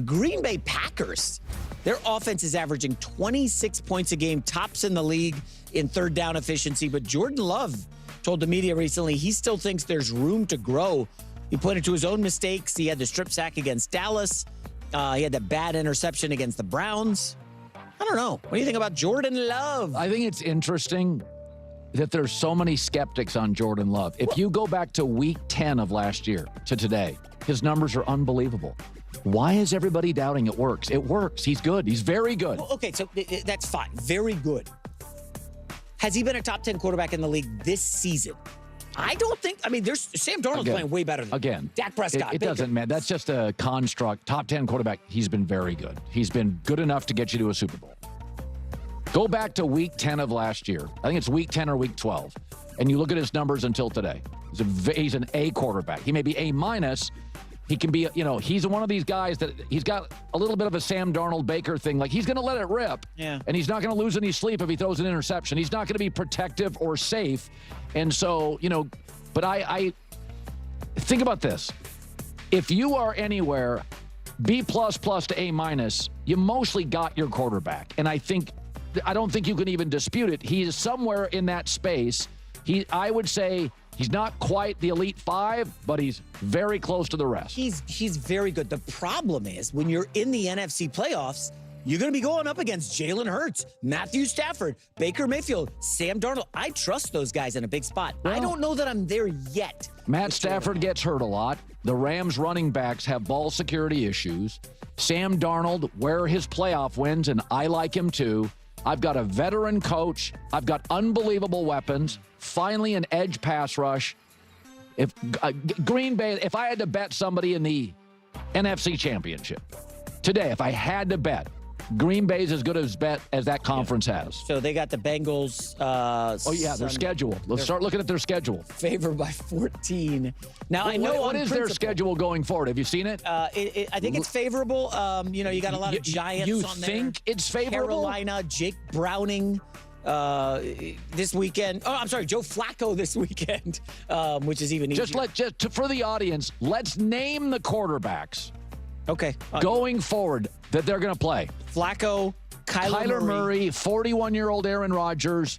The Green Bay Packers, their offense is averaging 26 points a game, tops in the league in third down efficiency. But Jordan Love told the media recently he still thinks there's room to grow. He pointed to his own mistakes. He had the strip sack against Dallas. He had that bad interception against the Browns. I don't know. What do you think about Jordan Love? I think it's interesting that there's so many skeptics on Jordan Love. If you go back to week 10 of last year to today, his numbers are unbelievable. Why is everybody doubting it works? It works. He's good. He's very good. Well, okay, so that's fine. Very good. Has he been a top 10 quarterback in the league this season? I don't think. I mean, there's Sam Darnold's playing way better than Dak Prescott. It doesn't matter. That's just a construct. Top 10 quarterback. He's been very good. He's been good enough to get you to a Super Bowl. Go back to week 10 of last year. I think it's week 10 or week 12. And you look at his numbers until today. He's an A quarterback. He may be A minus. He can be, he's one of these guys that he's got a little bit of a Sam Darnold Baker thing. Like, he's going to let it rip. Yeah. And he's not going to lose any sleep if he throws an interception. He's not going to be protective or safe. And so, but I think about this. If you are anywhere B++ to A minus, you mostly got your quarterback. And I don't think you can even dispute it. He is somewhere in that space. I would say he's not quite the elite 5, but he's very close to the rest. He's very good. The problem is when you're in the NFC playoffs, you're going to be going up against Jalen Hurts, Matthew Stafford, Baker Mayfield, Sam Darnold. I trust those guys in a big spot. Well, I don't know that I'm there yet. Matt Stafford gets hurt a lot. The Rams running backs have ball security issues. Sam Darnold, where his playoff wins, and I like him too. I've got a veteran coach. I've got unbelievable weapons. Finally, an edge pass rush. If Green Bay, if I had to bet somebody in the NFC Championship today, if I had to bet, Green Bay's as good as bet as that conference has. So they got the Bengals. Their schedule. Let's start looking at their schedule. Favored by 14. Now, I know what is their schedule going forward? Have you seen it? I think it's favorable. You got a lot of Giants you on there. You think it's favorable? Carolina, Jake Browning this weekend. Oh, I'm sorry, Joe Flacco this weekend, which is even easier. For the audience, let's name the quarterbacks. Okay. Going forward that they're going to play. Flacco, Kyler Murray, 41-year-old Aaron Rodgers,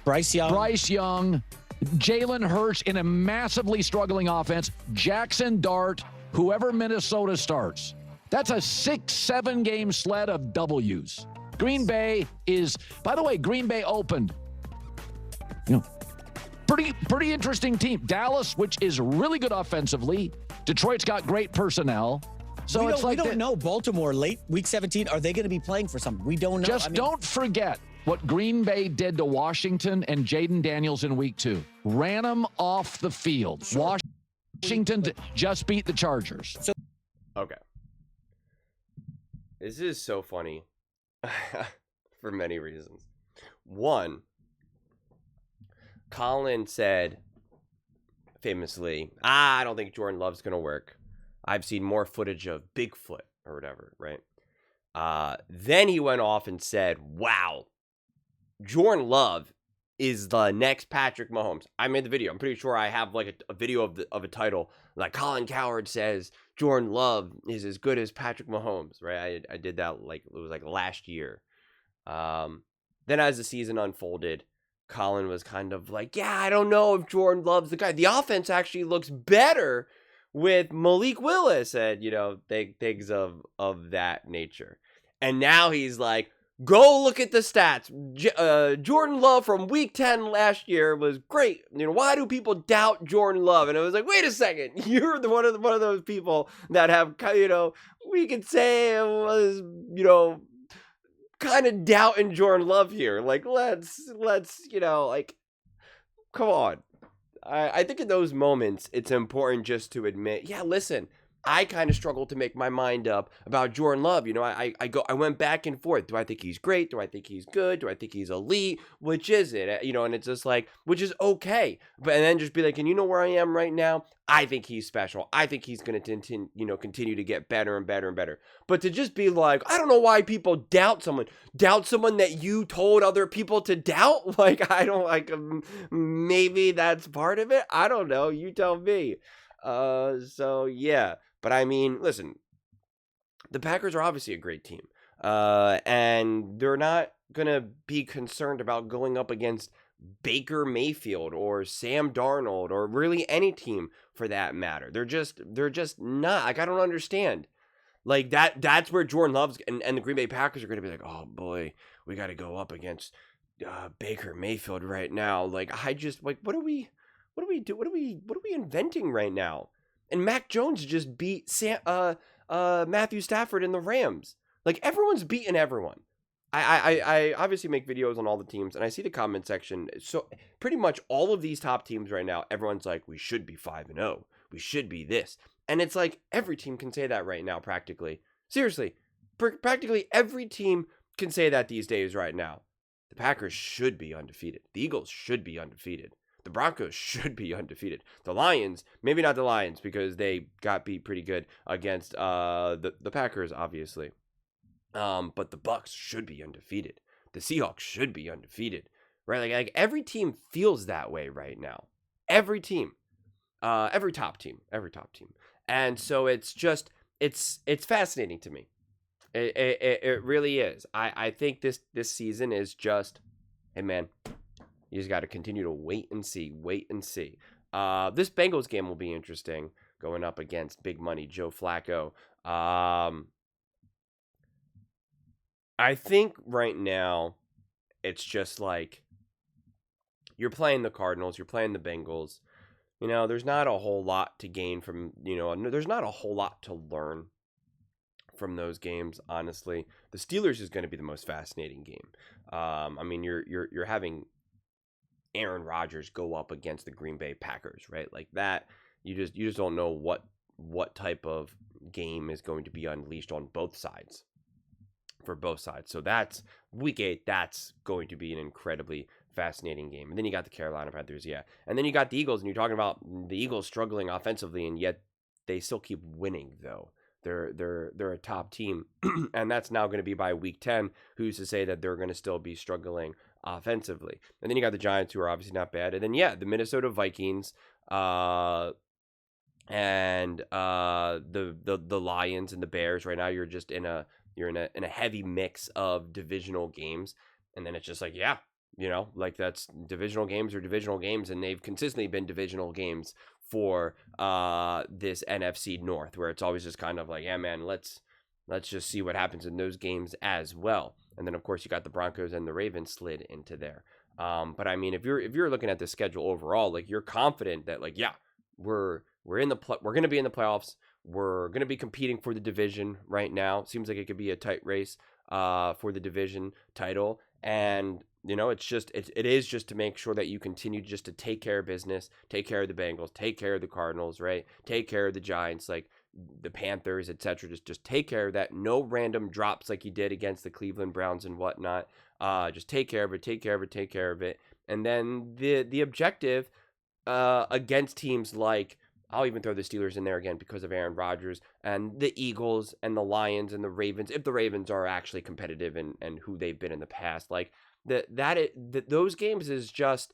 Bryce Young, Jalen Hurts in a massively struggling offense, Jackson Dart, whoever Minnesota starts. That's a 6-7 game sled of W's. Green Bay is, by the way, Green Bay opened. Pretty interesting team. Dallas, which is really good offensively. Detroit's got great personnel. So we don't know. Baltimore, late week 17, are they going to be playing for something? We don't know. Don't forget what Green Bay did to Washington and Jaden Daniels in week 2. Ran them off the field. Sure. Washington just beat the Chargers. Okay. This is so funny for many reasons. One, Colin said famously, I don't think Jordan Love's going to work. I've seen more footage of Bigfoot or whatever, right? Then he went off and said, wow, Jordan Love is the next Patrick Mahomes. I made the video. I'm pretty sure I have like a video of a title. Like Colin Cowherd says Jordan Love is as good as Patrick Mahomes, right? I did that it was like last year. Then as the season unfolded, Colin was kind of like, yeah, I don't know if Jordan Love's the guy. The offense actually looks better with Malik Willis and, things of that nature. And now he's like, go look at the stats. Jordan Love from week 10 last year was great. Why do people doubt Jordan Love? And I was like, wait a second. You're one of those people that have, we could say it was, kind of doubting Jordan Love here. Like, let's, come on. I think in those moments, it's important just to admit, yeah, listen, I kind of struggled to make my mind up about Jordan Love. I went back and forth. Do I think he's great? Do I think he's good? Do I think he's elite? Which is it? And it's just like, which is okay. But and then just be like, and you know where I am right now? I think he's special. I think he's going to continue to get better and better and better. But to just be like, I don't know why people doubt someone that you told other people to doubt. Like, I don't like, maybe that's part of it. I don't know. You tell me. So yeah. But I mean, listen, the Packers are obviously a great team. And they're not going to be concerned about going up against Baker Mayfield or Sam Darnold or really any team for that matter. They're just not. Like, I don't understand. Like, that's where Jordan Love's and the Green Bay Packers are going to be like, oh boy, we got to go up against Baker Mayfield right now. Like, I just, like, what are we inventing right now? And Mac Jones just beat Matthew Stafford and the Rams. Like, everyone's beating everyone. I obviously make videos on all the teams, and I see the comment section. So pretty much all of these top teams right now, everyone's like, we should be 5-0. We should be this. And it's like, every team can say that right now, practically. Seriously, practically every team can say that these days right now. The Packers should be undefeated. The Eagles should be undefeated. The Broncos should be undefeated. The Lions, maybe not the Lions, because they got beat pretty good against the Packers, obviously. But the Bucks should be undefeated. The Seahawks should be undefeated, right? Like every team feels that way right now. Every team, every top team. And so it's just, it's fascinating to me. It really is. I think this season is just, hey man, you just got to continue to wait and see. This Bengals game will be interesting, going up against big money Joe Flacco. I think right now it's just like, you're playing the Cardinals, you're playing the Bengals. You know, there's not a whole lot to gain from, there's not a whole lot to learn from those games, honestly. The Steelers is going to be the most fascinating game. I mean, you're having Aaron Rodgers go up against the Green Bay Packers, right? Like that, you just don't know what type of game is going to be unleashed on both sides. For both sides. So that's week 8. That's going to be an incredibly fascinating game. And then you got the Carolina Panthers, yeah. And then you got the Eagles, and you're talking about the Eagles struggling offensively, and yet they still keep winning, though. They're a top team, and that's now going to be by week 10. Who's to say that they're going to still be struggling offensively? And then you got the Giants, who are obviously not bad. And then, yeah, the Minnesota Vikings, and the Lions and the Bears. Right now, you're just in a heavy mix of divisional games, and then it's just like, yeah, like that's divisional games, and they've consistently been divisional games for this NFC North, where it's always just kind of like, yeah, man, let's just see what happens in those games as well. And then of course you got the Broncos and the Ravens slid into there. But I mean, if you're looking at the schedule overall, like, you're confident that, like, yeah, we're going to be in the playoffs. We're going to be competing for the division right now. Seems like it could be a tight race for the division title. And, it is just to make sure that you continue just to take care of business, take care of the Bengals, take care of the Cardinals, right? Take care of the Giants, like the Panthers, etc. Just take care of that. No random drops like you did against the Cleveland Browns and whatnot. Just take care of it. And then the objective against teams like, I'll even throw the Steelers in there again because of Aaron Rodgers, and the Eagles and the Lions and the Ravens, if the Ravens are actually competitive and who they've been in the past. Like those games is just,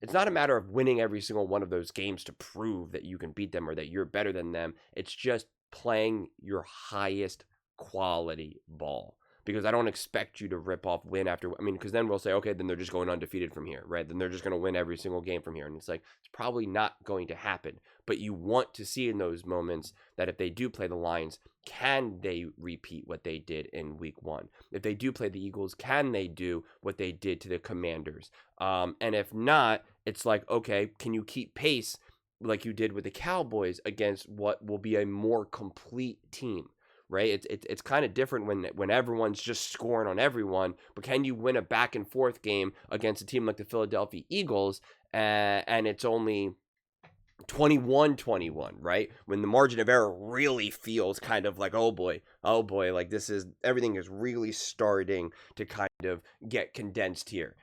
it's not a matter of winning every single one of those games to prove that you can beat them or that you're better than them. It's just playing your highest quality ball. Because I don't expect you to rip off win after, because then we'll say, okay, then they're just going undefeated from here, right? Then they're just going to win every single game from here. And it's like, it's probably not going to happen. But you want to see in those moments that if they do play the Lions, can they repeat what they did in week 1? If they do play the Eagles, can they do what they did to the Commanders? And if not, it's like, okay, can you keep pace like you did with the Cowboys against what will be a more complete team? Right, it's kind of different when everyone's just scoring on everyone. But can you win a back and forth game against a team like the Philadelphia Eagles, and it's only 21-21, right? When the margin of error really feels kind of like, oh boy, like everything is really starting to kind of get condensed here.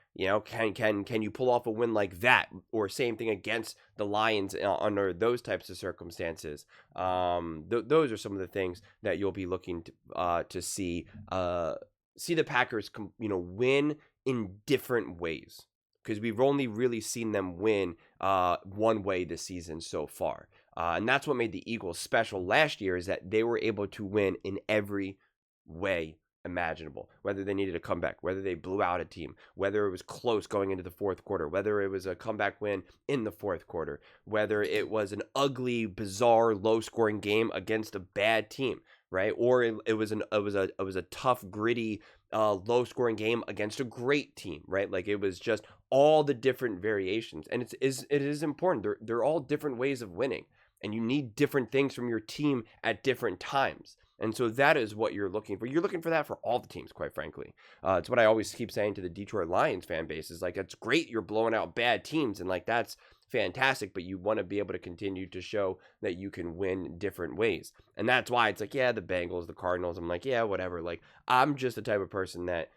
Can you pull off a win like that, or same thing against the Lions under those types of circumstances? Those are some of the things that you'll be looking to see the Packers, win in different ways, because we've only really seen them win one way this season so far. And that's what made the Eagles special last year, is that they were able to win in every way imaginable. Whether they needed a comeback, whether they blew out a team, whether it was close going into the fourth quarter, whether it was a comeback win in the fourth quarter, whether it was an ugly, bizarre, low-scoring game against a bad team, right? Or it was a tough, gritty, low-scoring game against a great team, right? Like, it was just all the different variations, and it is important. They're all different ways of winning, and you need different things from your team at different times. And so that is what you're looking for. You're looking for that for all the teams, quite frankly. It's what I always keep saying to the Detroit Lions fan base, is like, it's great you're blowing out bad teams, and like, that's fantastic, but you want to be able to continue to show that you can win different ways. And that's why it's like, yeah, the Bengals, the Cardinals, I'm like, yeah, whatever. Like, I'm just the type of person that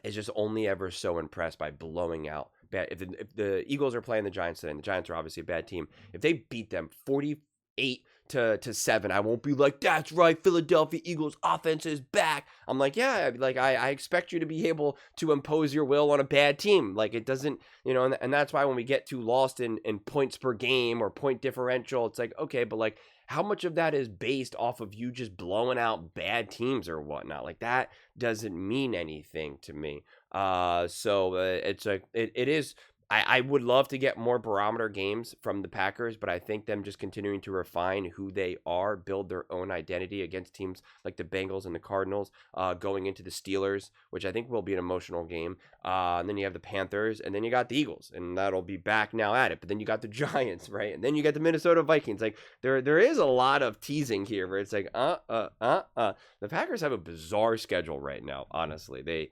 is just only ever so impressed by blowing out bad. If the Eagles are playing the Giants today, and the Giants are obviously a bad team, if they beat them 48-7, I won't be like, that's right, Philadelphia Eagles offense is back. I'm like, yeah, like, I expect you to be able to impose your will on a bad team. Like, it doesn't, and that's why when we get too lost in points per game or point differential, it's like, okay, but like, how much of that is based off of you just blowing out bad teams or whatnot? Like, that doesn't mean anything to me. So it's like, it is. I would love to get more barometer games from the Packers, but I think them just continuing to refine who they are, build their own identity against teams like the Bengals and the Cardinals, going into the Steelers, which I think will be an emotional game. And then you have the Panthers, and then you got the Eagles, and that'll be back now at it. But then you got the Giants, right? And then you got the Minnesota Vikings. Like, there is a lot of teasing here where it's like, The Packers have a bizarre schedule right now, honestly. They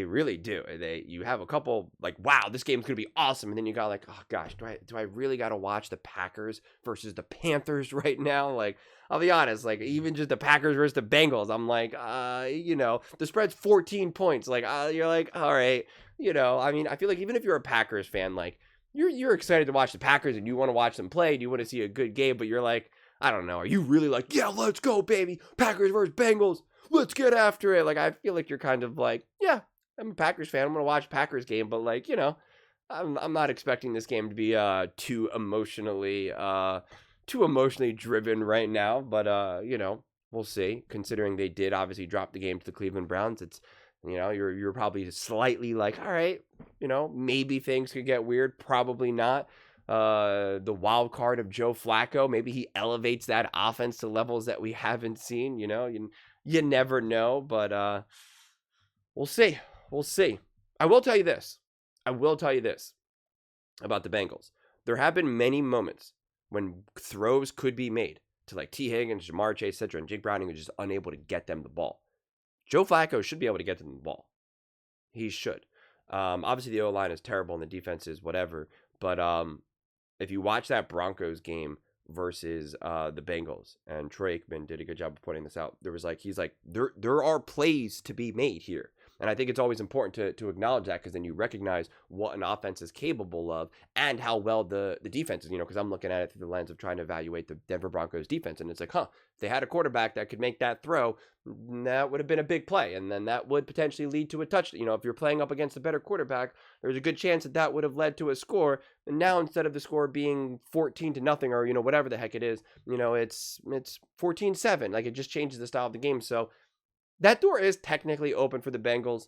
really do. You have a couple like, wow, this game's gonna be awesome, and then you got like, oh gosh, do I really gotta watch the Packers versus the Panthers right now? Like, I'll be honest, like, even just the Packers versus the Bengals, I'm like, the spread's 14 points. Like, you're like, all right, I mean, I feel like even if you're a Packers fan, like, you're excited to watch the Packers and you want to watch them play and you want to see a good game, but you're like, I don't know, are you really like, yeah, let's go, baby, Packers versus Bengals? Let's get after it. Like, I feel like you're kind of like, yeah, I'm a Packers fan. I'm going to watch Packers game, but like, I'm not expecting this game to be too emotionally driven right now, but we'll see. Considering they did obviously drop the game to the Cleveland Browns, it's, you're probably slightly like, all right, maybe things could get weird, probably not. The wild card of Joe Flacco, maybe he elevates that offense to levels that we haven't seen. You never know, but we'll see. I will tell you this about the Bengals. There have been many moments when throws could be made to like T. Higgins, Jamar Chase, etc., and Jake Browning was just unable to get them the ball. Joe Flacco should be able to get them the ball. He should. Obviously, the O-line is terrible and the defense is whatever, but if you watch that Broncos game versus the Bengals, and Troy Aikman did a good job of pointing this out, he's like, there are plays to be made here. And I think it's always important to acknowledge that, because then you recognize what an offense is capable of and how well the defense is, because I'm looking at it through the lens of trying to evaluate the Denver Broncos defense. And it's like, if they had a quarterback that could make that throw, that would have been a big play. And then that would potentially lead to a touchdown. If you're playing up against a better quarterback, there's a good chance that would have led to a score. And now, instead of the score being 14-0 or, whatever the heck it is, it's 14-7. Like, it just changes the style of the game. So that door is technically open for the Bengals.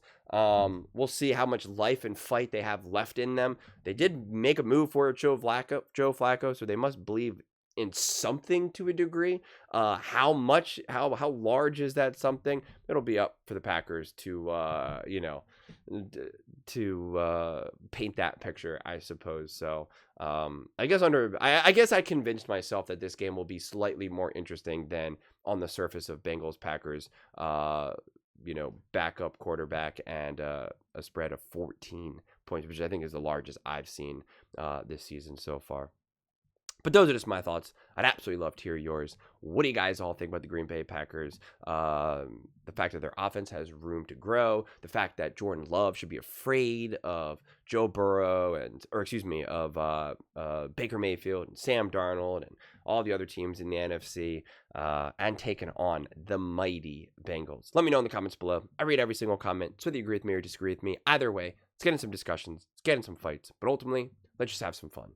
We'll see how much life and fight they have left in them. They did make a move for Joe Flacco, so they must believe in something to a degree. How much, how large is that something? It'll be up for the Packers to paint that picture, I suppose. So I guess I convinced myself that this game will be slightly more interesting than on the surface of Bengals Packers, backup quarterback and a spread of 14 points, which I think is the largest I've seen this season so far. But those are just my thoughts. I'd absolutely love to hear yours. What do you guys all think about the Green Bay Packers? The fact that their offense has room to grow. The fact that Jordan Love should be afraid of Joe Burrow of Baker Mayfield and Sam Darnold and all the other teams in the NFC, and taking on the mighty Bengals. Let me know in the comments below. I read every single comment. So whether you agree with me or disagree with me, either way, let's get in some discussions. Let's get in some fights. But ultimately, let's just have some fun.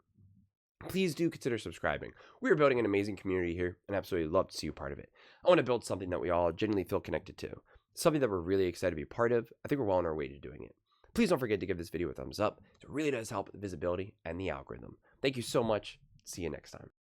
please do consider subscribing. We are building an amazing community here and absolutely love to see you part of it. I want to build something that we all genuinely feel connected to, something that we're really excited to be part of. I think we're well on our way to doing it. Please don't forget to give this video a thumbs up. It really does help with the visibility and the algorithm. Thank you so much. See you next time.